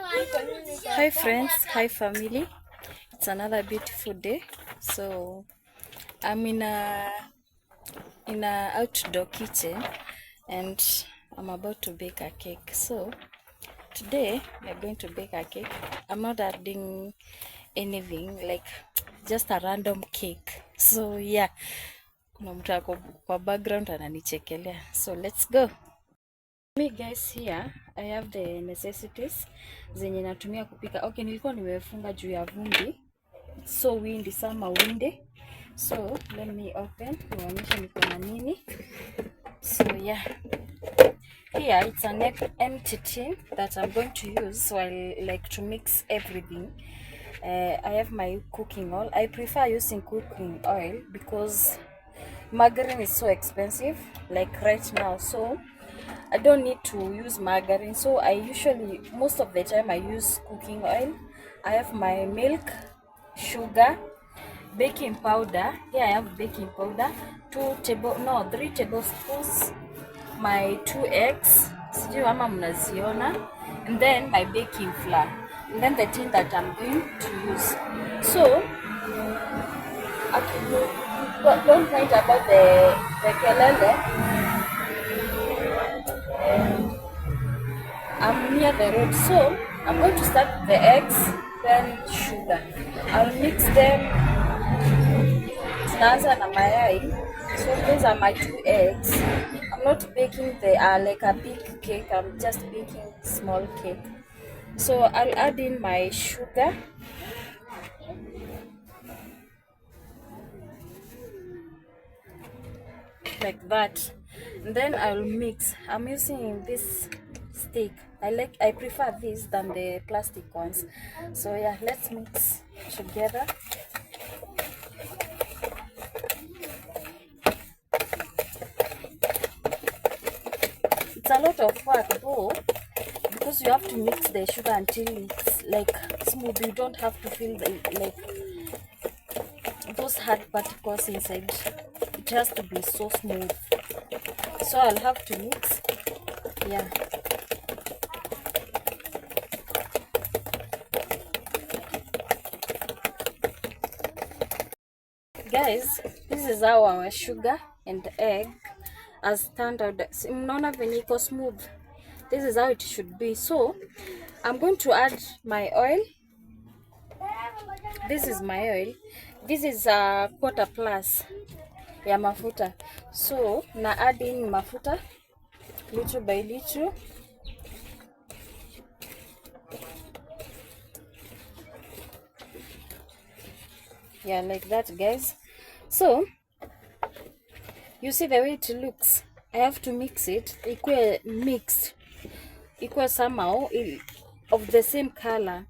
Hi friends, hi family. It's another beautiful day. So I'm in a outdoor kitchen and I'm about to bake a cake. So today we're going to bake a cake. I'm not adding anything, like just a random cake. So yeah, kuna mtu ako kwa background ananichekelea. So let's go. Me guys, here I have the necessities zenye natumia kupika. Okay, nilikuwa nimefunga juu ya vumbi, so windy, sama windy. So let me open nionyeshe niko na nini. So yeah, here it's an empty tin that I'm going to use, so I like to mix everything. I have my cooking oil. I prefer using cooking oil because margarine is so expensive like right now, so I don't need to use margarine. So I usually, most of the time, I use cooking oil. I have my milk, sugar, baking powder. Here I have baking powder, 3 tablespoons, my 2 eggs, sijui ama mnaziona, and then my baking flour, and then the tin that I'm going to use. So don't mind about the kelele. I'm near the road, so I'm going to start with the eggs, then sugar. I'll mix them. Tunaanza na mayai. So those are my 2 eggs. I'm not baking like a big cake. I'm just baking small cake. So I'll add in my sugar. Like that. And then I'll mix. I'm using this stick. I prefer this than the plastic ones. So yeah, let's mix together. It's a lot of work though, because you have to mix the sugar until it's like smooth. You don't have to feel like those hard particles inside. It has to be so smooth. So I'll have to mix. Yeah. Guys, this is how our sugar and egg as turned out. Mnaona venye iko smooth. This is how it should be. So I'm going to add my oil. This is my oil. This is a quarter plus ya mafuta. So na add in mafuta little by little. Yeah, like that guys. So you see the way it looks. I have to mix it. Equal mixed. Equal somehow of the same color.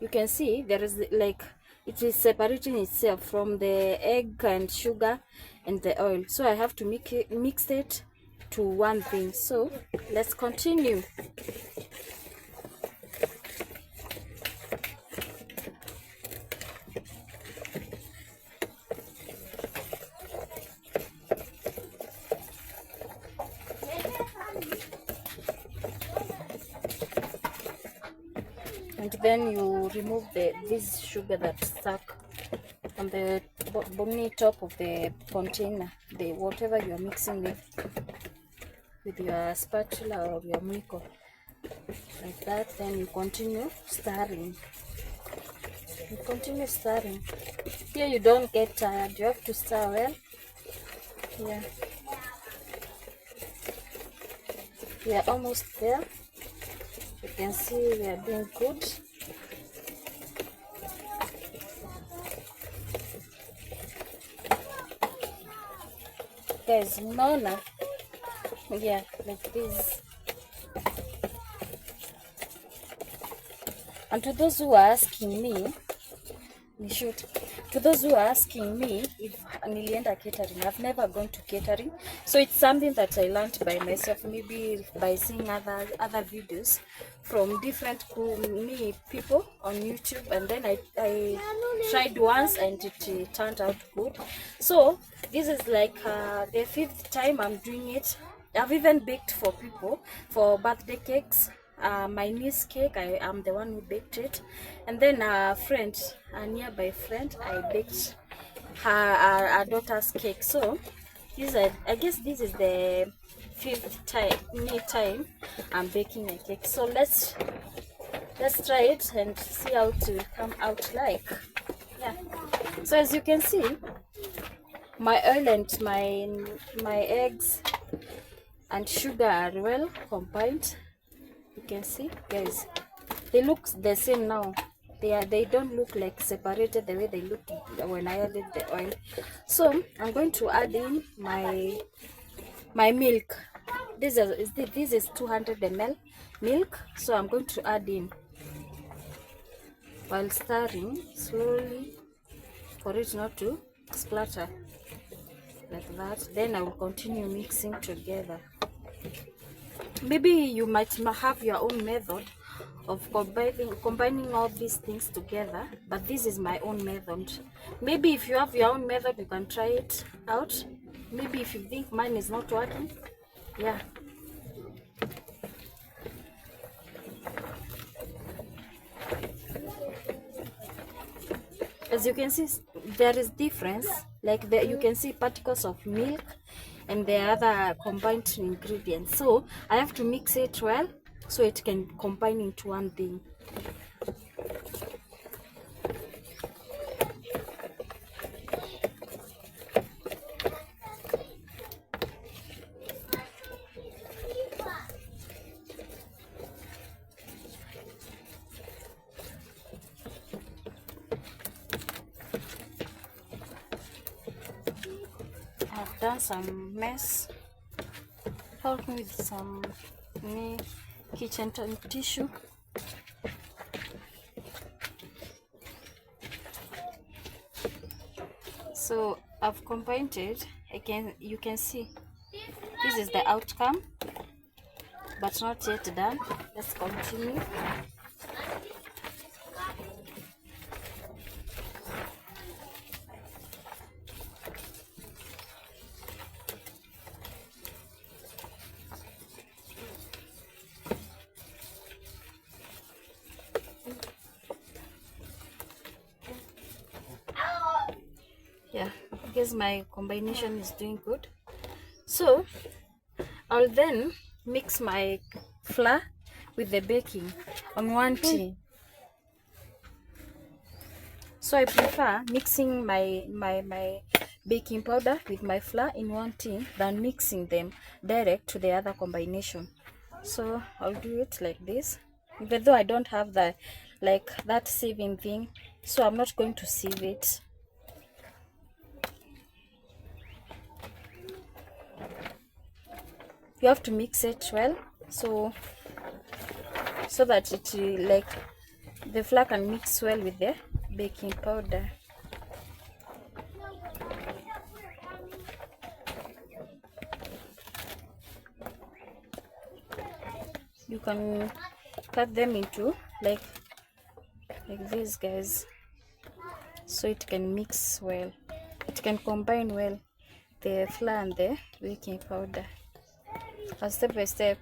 You can see there is like it is separating itself from the egg and sugar and the oil. So I have to mix it to one thing. So let's continue. And then you remove this sugar that's stuck on the bony top of the container, whatever you're mixing with your spatula or your mwiko, like that. Then you continue stirring. Here you don't get tired, you have to stir well. Yeah, we are almost there. You can see we are doing good. Guys, mnaona? Yeah, like this. And to those who are asking me, to those who are asking me if nilienda catering, I've never gone to catering. So it's something that I learned by myself, maybe by seeing other videos from different people on YouTube, and then I tried once and it turned out good. So this is like the 5th time I'm doing it. I've even baked for people for birthday cakes. my niece cake. I am the one who baked it, and then a friend, a nearby friend, I baked her daughter's cake. So this I guess this is the fifth time I'm baking a cake. So let's try it and see how it will come out like. Yeah. So as you can see, my oil and my eggs and sugar are well combined. You can see, guys, they look the same now. They don't look like separated the way they looked when I added the oil. So I'm going to add in my milk. This is 200 ml milk. So I'm going to add in while stirring slowly for it not to splatter like that. Then I will continue mixing together. Maybe you might have your own method of combining all these things together, but this is my own method. Maybe if you have your own method, you can try it out. Maybe if you think mine is not working, yeah. As you can see, there is difference. Like you can see particles of milk and the other combined ingredients. So I have to mix it well so it can combine into one thing. I've done some mess. Help me with some kitchen tissue. So I've combined it again. You can see this is the outcome, but not yet done. Let's continue. Yeah, I guess my combination is doing good. So I'll then mix my flour with the baking on one tin. So I prefer mixing my baking powder with my flour in one tin than mixing them direct to the other combination. So I'll do it like this, even though I don't have that sieving thing, so I'm not going to sieve it. You have to mix it well so that it the flour can mix well with the baking powder. You can cut them into like this, guys, so it can mix well, it can combine well, the flour and the baking powder, step by step.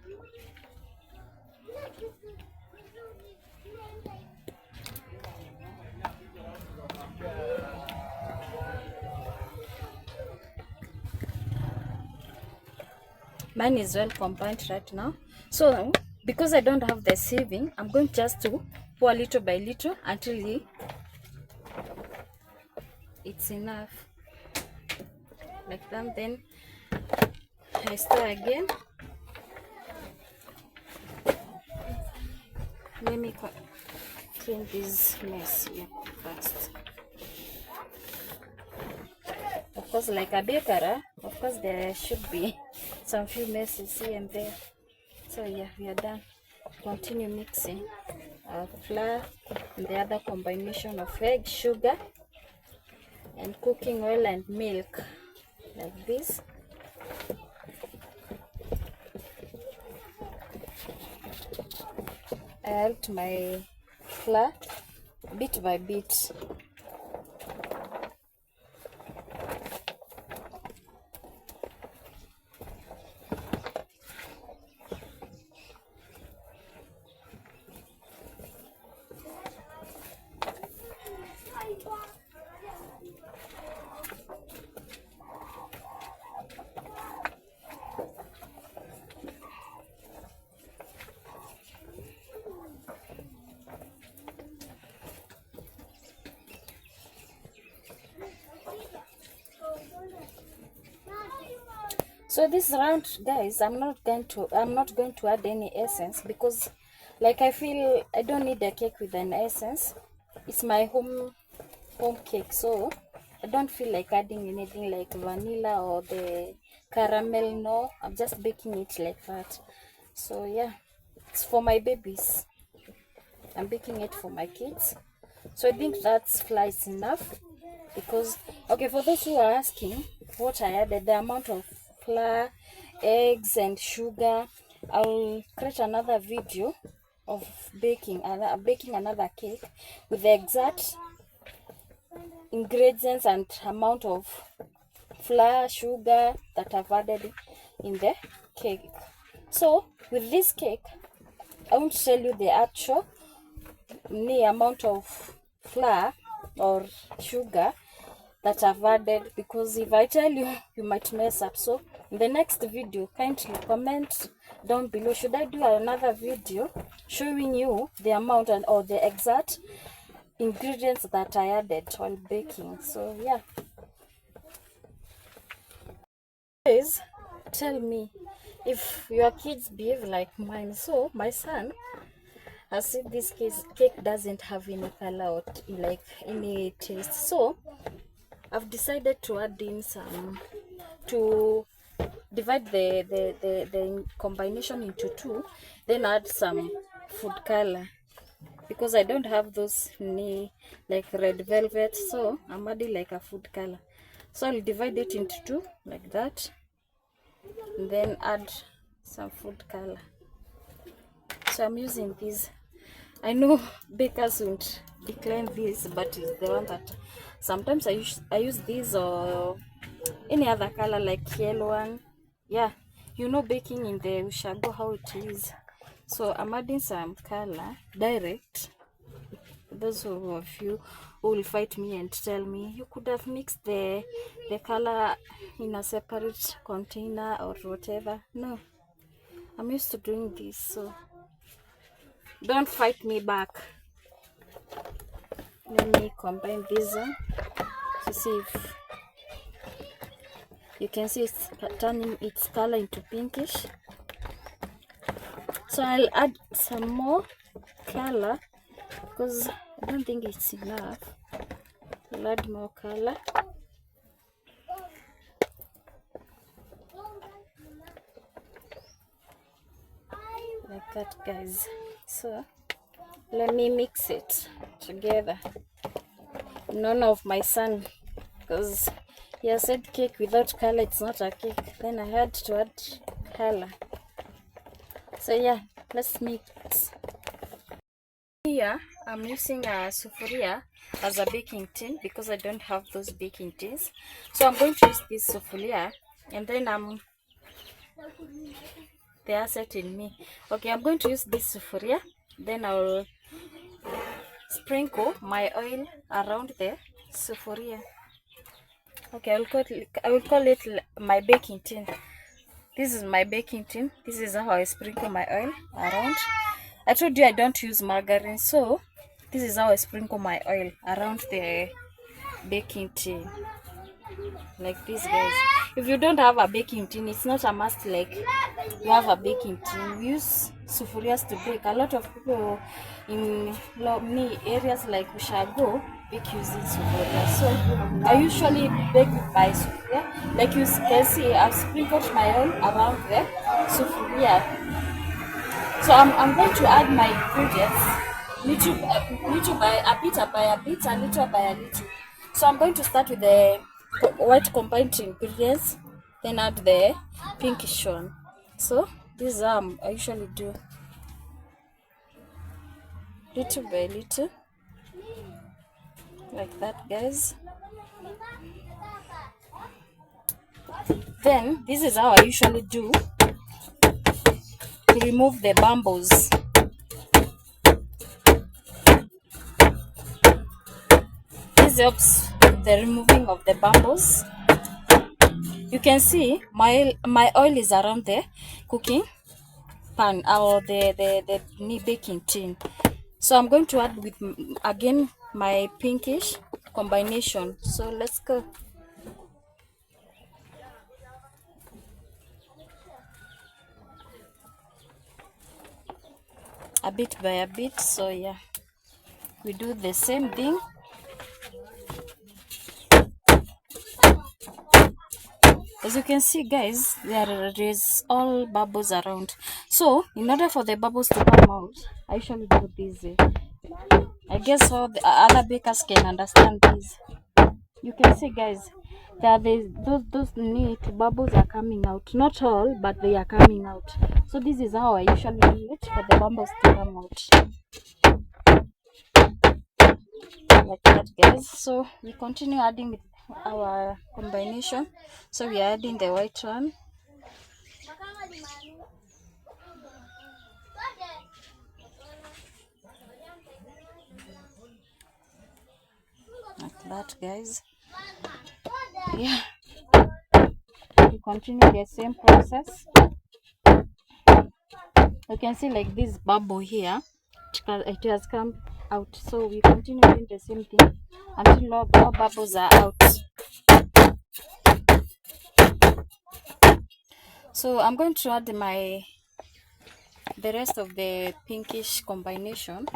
Mine is well combined right now. So because I don't have the sieving, I'm going just to pour little by little until it's enough like that. Then I stir again. Let me clean this mess here first. Of course, like a baker, of course there should be some few messes here and there. So yeah, we are done. Continue mixing flour and the other combination of egg, sugar, and cooking oil and milk like this. I add my flour bit by bit. So this round, guys, I'm not going to add any essence because like I feel I don't need a cake with an essence. It's my home cake, so I don't feel like adding anything like vanilla or the caramel. No, I'm just baking it like that. So yeah, it's for my babies. I'm baking it for my kids. So I think that's flies enough because, okay, for those who are asking what I added, the amount of flour, eggs and sugar, I'll create another video of baking another cake with the exact ingredients and amount of flour, sugar that I've added in the cake. So with this cake, I won't tell you the actual amount of flour or sugar that I've added, because if I tell you, you might mess up. So in the next video, kindly comment down below, should I do another video showing you the amount and or the exact ingredients that I added while baking. So yeah, please tell me if your kids behave like mine. So my son, as if this cake doesn't have any color or like any taste, so I've decided to add in some, to divide the combination into two, then add some food color because I don't have those like red velvet, so I'm adding like a food color. So I'll divide it into two like that, and then add some food color. So I'm using this. I know bakers won't decline this, but it's the one that sometimes I use this or any other color like yellow one. Yeah, you know, baking in the ushago how it is. So I'm adding some color direct. Those of you who will fight me and tell me you could have mixed the color in a separate container or whatever. No, I'm used to doing this, so don't fight me back. Let me combine this one to see if you can see it's turning its color into pinkish. So I'll add some more color because I don't think it's enough. I'll add more color. Like that, guys. So let me mix it together. None of my son, because he has said cake without color, it's not a cake. Then I had to add color. So yeah, let's mix. Here I'm using a sufuria as a baking tin because I don't have those baking tins. So I'm going to use this sufuria, and then the asset in me. Okay, I'm going to use this sufuria, then I'll sprinkle my oil around the sufuria. Okay, I will call it my baking tin. This is my baking tin. This is how I sprinkle my oil around. I told you I don't use margarine, so this is how I sprinkle my oil around the baking tin. Like this, guys. If you don't have a baking tin, it's not a must like you have a baking tin. We use sufurias to bake. A lot of people in many areas like Ushago bake using sufuria. So I usually bake by sufuria. Like you can see, I've sprinkled my oil around the sufuria. So I'm going to add my ingredients little by a bit, and little by a little. So I'm going to start with the white combined ingredients, then add the pinkish one. So this is how I usually do, little by little, like that, guys. Then this is how I usually do to remove the bumbles. This helps the removing of the bumbles. You can see my oil is around the cooking pan or the baking tin. So I'm going to add with again my pinkish combination. So let's go. a bit by a bit. So yeah, we do the same thing. As you can see, guys, there is all bubbles around. So in order for the bubbles to come out, I usually do this. I guess all the other bakers can understand this. You can see, guys, that those neat bubbles are coming out. Not all, but they are coming out. So this is how I usually do it for the bubbles to come out. Like that, guys. So we continue adding with our combination. So we are adding the white one. Like that, guys. Yeah, we continue the same process. You can see like this bubble here, it has come out. So we continue doing the same thing until all bubbles are out. So I'm going to add the rest of the pinkish combination,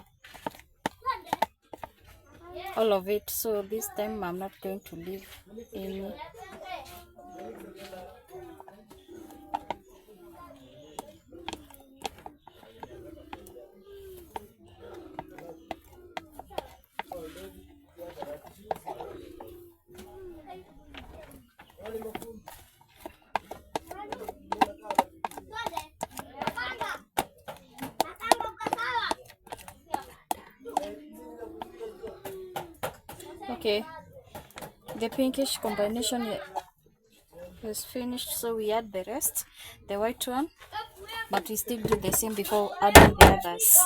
all of it. So this time I'm not going to leave any. Okay, the pinkish combination is finished, so we add the rest, the white one, but we still do the same before adding the others.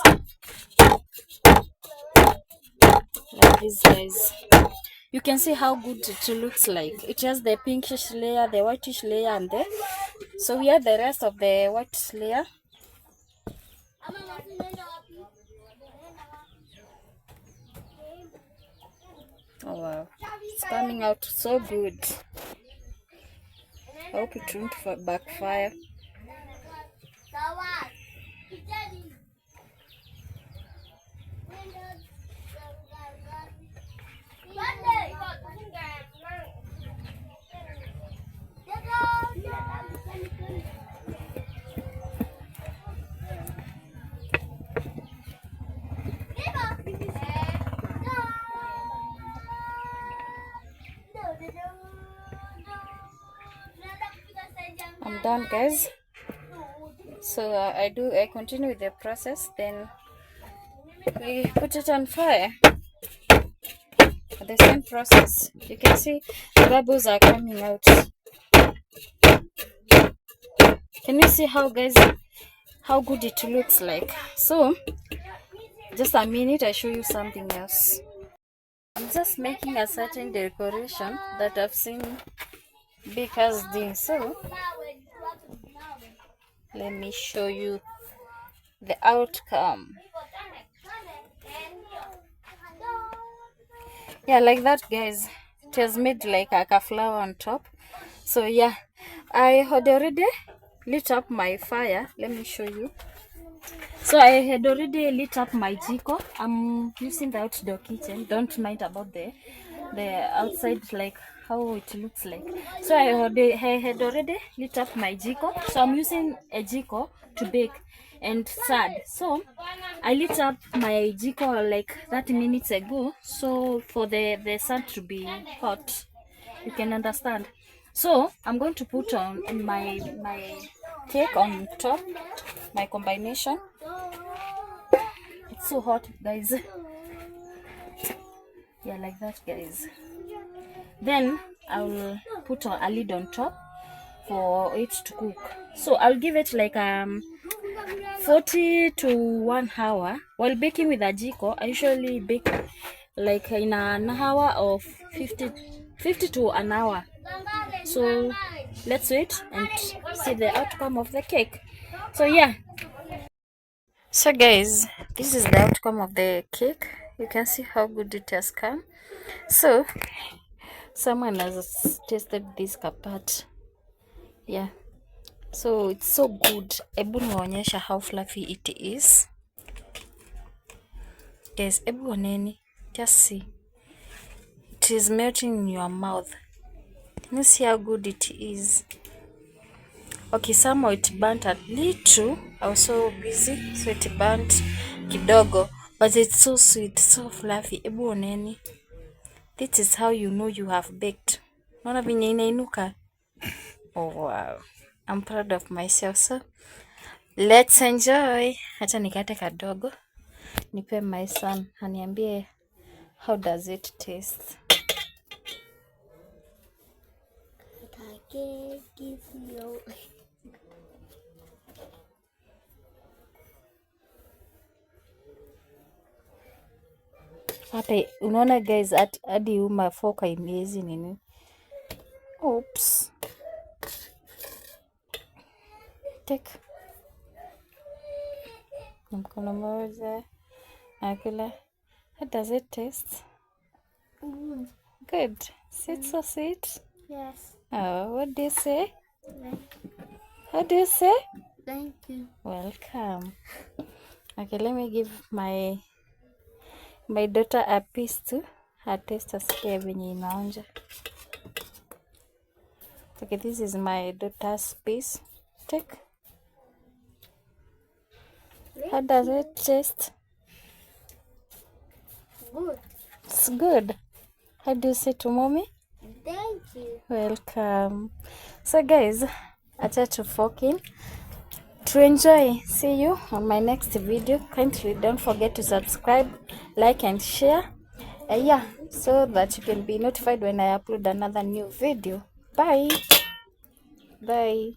Like this, guys. You can see how good it looks like. It has the pinkish layer, the whitish layer, and the so we add the rest of the white layer. Oh wow, it's coming out so good. I hope it won't backfire. I'm done, guys. So I continue with the process, then we put it on fire. The same process. You can see the bubbles are coming out. Can you see how, guys, how good it looks like? So just a minute, I show you something else. I'm just making a certain decoration that I've seen bakers doing. So let me show you the outcome. Yeah, like that, guys. It has made like a flower on top. So yeah, I had already lit up my fire. Let me show you. So I had already lit up my jiko. I'm using the outdoor kitchen. Don't mind about the outside, like how it looks like. So I had already lit up my jiko. So I'm using a jiko to bake and sad. So I lit up my jiko like 30 minutes ago. So for the sad to be hot, you can understand. So I'm going to put on my cake on top, my combination. It's so hot, guys. Yeah, like that, guys. Then I'll put a lid on top for it to cook. So I'll give it like 40 to 1 hour. While baking with a jiko, I usually bake like in an hour of 50 to an hour. So let's wait and see the outcome of the cake. So yeah. So guys, this is the outcome of the cake. You can see how good it has come. So someone has tasted this kapat. Yeah, so it's so good. Ebu niwaonyesha how fluffy it is. Guys, ebu oneni. Just see. It is melting in your mouth. Can you see how good it is? Okay, somehow it burnt a little. I was so busy, so it burnt kidogo. But it's so sweet, so fluffy. Ebu oneni. This is how you know you have baked. Naona venye inainuka? Oh wow. I'm proud of myself. So let's enjoy. Acha nikate kadogo. Nipe my son. Aniambie how does it taste? Hata unaona guys, hadi mafoka imezi nini. Oops. Take. Mkono moja. Akula. How does it taste? Good. Sweet, so sweet. Yes. Oh, what do you say? How do you say? Thank you. Welcome. Okay, let me give my daughter a piece too. Her taste asikie venye inaonja. Okay, this is my daughter's piece. Take. How does it taste? Good. It's good. How do you say to mommy? Thank you. Welcome. So guys, acha to fork in to enjoy. See you on my next video. Kindly don't forget to subscribe, like and share. Yeah, so that you can be notified when I upload another new video. Bye. Bye.